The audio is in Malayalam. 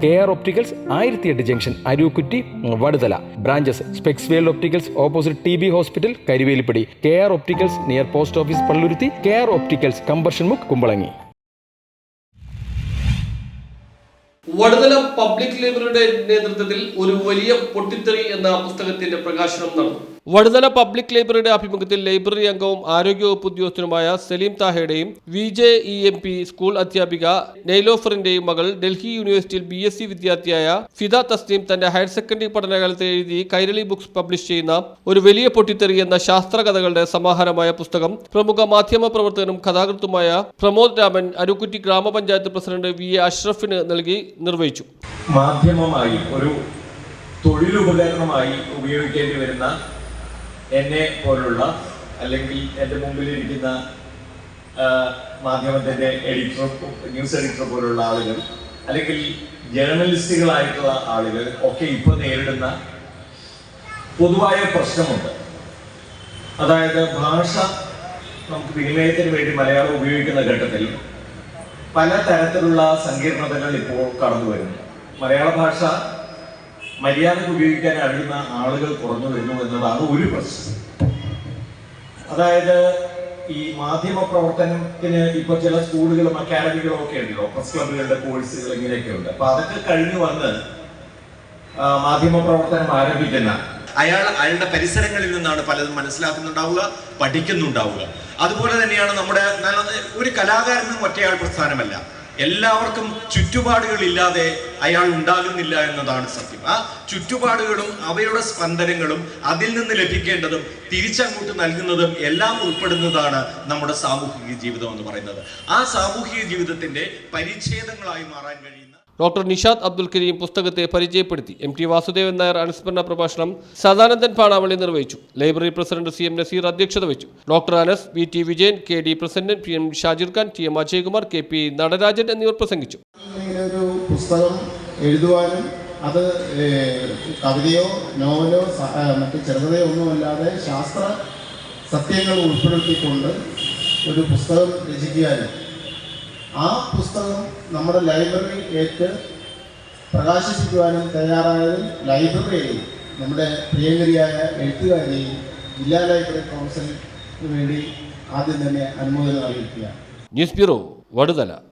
KR Opticals 1008 junction Arookutty Vaduthala. Branches specs world opticals opposite TB hospital Karivelippady. KR Opticals near post office Palluruthy. KR Opticals combustion മുക്ക് കുമ്പളങ്ങി. വടുതല പബ്ലിക് ലൈബ്രറിയുടെ നേതൃത്വത്തിൽ ഒരു വലിയ പൊട്ടിത്തെറി എന്ന പുസ്തകത്തിന്റെ പ്രകാശനം നടന്നു. വടുതല പബ്ലിക് ലൈബ്രറിയുടെ ആഭിമുഖ്യത്തിൽ ലൈബ്രറി അംഗവും ആരോഗ്യവകുപ്പ് ഉദ്യോഗസ്ഥനുമായ സലീം താഹയുടെയും VJEMP സ്കൂൾ അധ്യാപിക നെയ്ലോഫറിന്റെയും മകൾ ഡൽഹി യൂണിവേഴ്സിറ്റിയിൽ BSc വിദ്യാർത്ഥിയായ ഫിദ തസ്നീം തന്റെ ഹയർ സെക്കൻഡറി പഠനകാലത്ത് എഴുതി കൈരളി ബുക്സ് പബ്ലിഷ് ചെയ്യുന്ന ഒരു വലിയ പൊട്ടിത്തെറി എന്ന ശാസ്ത്രകഥകളുടെ സമാഹാരമായ പുസ്തകം പ്രമുഖ മാധ്യമ പ്രവർത്തകനും കഥാകൃത്തുമായ പ്രമോദ് രാമൻ അരൂക്കുറ്റി ഗ്രാമപഞ്ചായത്ത് പ്രസിഡന്റ് VA അഷ്റഫിന് നൽകി നിർവഹിച്ചു. മാധ്യമമായി ഒരു തൊഴിലുപകരണമായി ഉപയോഗിക്കേണ്ടി വരുന്ന എന്നെ പോലുള്ള അല്ലെങ്കിൽ എൻ്റെ മുമ്പിലിരിക്കുന്ന മാധ്യമത്തിൻ്റെ എഡിറ്റർ, ന്യൂസ് എഡിറ്റർ പോലുള്ള ആളുകൾ അല്ലെങ്കിൽ ജേർണലിസ്റ്റുകളായിട്ടുള്ള ആളുകൾ ഒക്കെ ഇപ്പോൾ നേരിടുന്ന പൊതുവായ പ്രശ്നമുണ്ട്. അതായത് ഭാഷ നമുക്ക് വിനിമയത്തിന് വേണ്ടി മലയാളം ഉപയോഗിക്കുന്ന ഘട്ടത്തിൽ പല തരത്തിലുള്ള സങ്കീർണതകൾ ഇപ്പോൾ കടന്നു വരുന്നു. മലയാള ഭാഷ മര്യാദയ്ക്ക് ഉപയോഗിക്കാൻ അറിയുന്ന ആളുകൾ കുറഞ്ഞു വരുന്നു എന്നതാണ് ഒരു പ്രശ്നം. അതായത് ഈ മാധ്യമ പ്രവർത്തനത്തിന് ഇപ്പോൾ ചില സ്കൂളുകളും അക്കാഡമികളും ഒക്കെ ഉണ്ടല്ലോ, പ്രസ് ക്ലബുകളുടെ കോഴ്സുകൾ ഇങ്ങനെയൊക്കെ ഉണ്ട്. അപ്പൊ അതൊക്കെ കഴിഞ്ഞു വന്ന് മാധ്യമ പ്രവർത്തനം ആരംഭിക്കുന്ന അയാളുടെ പരിസരങ്ങളിൽ നിന്നാണ് പലതും മനസ്സിലാക്കുന്നുണ്ടാവുക, പഠിക്കുന്നുണ്ടാവുക. അതുപോലെ തന്നെയാണ് നമ്മുടെ ഒരു കലാകാരനും ഒറ്റയാൾ പ്രസ്ഥാനമല്ല. എല്ലാവർക്കും ചുറ്റുപാടുകളില്ലാതെ അയാൾ ഉണ്ടാകുന്നില്ല എന്നതാണ് സത്യം. ആ ചുറ്റുപാടുകളും അവയുടെ സ്പന്ദനങ്ങളും അതിൽ നിന്ന് ലഭിക്കേണ്ടതും തിരിച്ചങ്ങോട്ട് നൽകുന്നതും എല്ലാം ഉൾപ്പെടുന്നതാണ് നമ്മുടെ സാമൂഹിക ജീവിതം എന്ന് പറയുന്നത്. ആ സാമൂഹിക ജീവിതത്തിന്റെ പരിച്ഛേദങ്ങളായി മാറാൻ കഴിയുന്ന ഡോക്ടർ നിഷാദ് അബ്ദുൽ കരീം പുസ്തകത്തെ പരിചയപ്പെടുത്തി. MT വാസുദേവൻ നായർ അനുസ്മരണ പ്രഭാഷണം, സദാനന്ദൻ പാണാവളി നിർവഹിച്ചു. ലൈബ്രറി പ്രസിഡന്റ് CM നസീർ അധ്യക്ഷത വഹിച്ചു. Doctor Anas, VT Vijayan, KD president PM Shajir Khan, TM Ajaykumar, KP Natarajan എന്നിവർ പ്രസംഗിച്ചു. ഒരു പുസ്തകം എഴുതുവാനും അത് കവിതയോ നോവലോ മറ്റ് ചെറുകഥയോ ഒന്നുമല്ലാതെ ശാസ്ത്ര സത്യങ്ങൾ ഉൾപ്പെടുത്തിക്കൊണ്ട് ഒരു പുസ്തകം രചിക്കാനും ആ പുസ്തകം നമ്മുടെ ലൈബ്രറി ഏറ്റ് പ്രകാശിപ്പിക്കുവാനും തയ്യാറായതും ലൈബ്രറിയെയും നമ്മുടെ പ്രിയങ്കരിയായ എഴുത്തുകാരെയും ജില്ലാ ലൈബ്രറി കൗൺസിലിന് വേണ്ടി ആദ്യം തന്നെ അനുമോദനം അറിയിക്കുകയാണ്. News bureau, Vaduthala.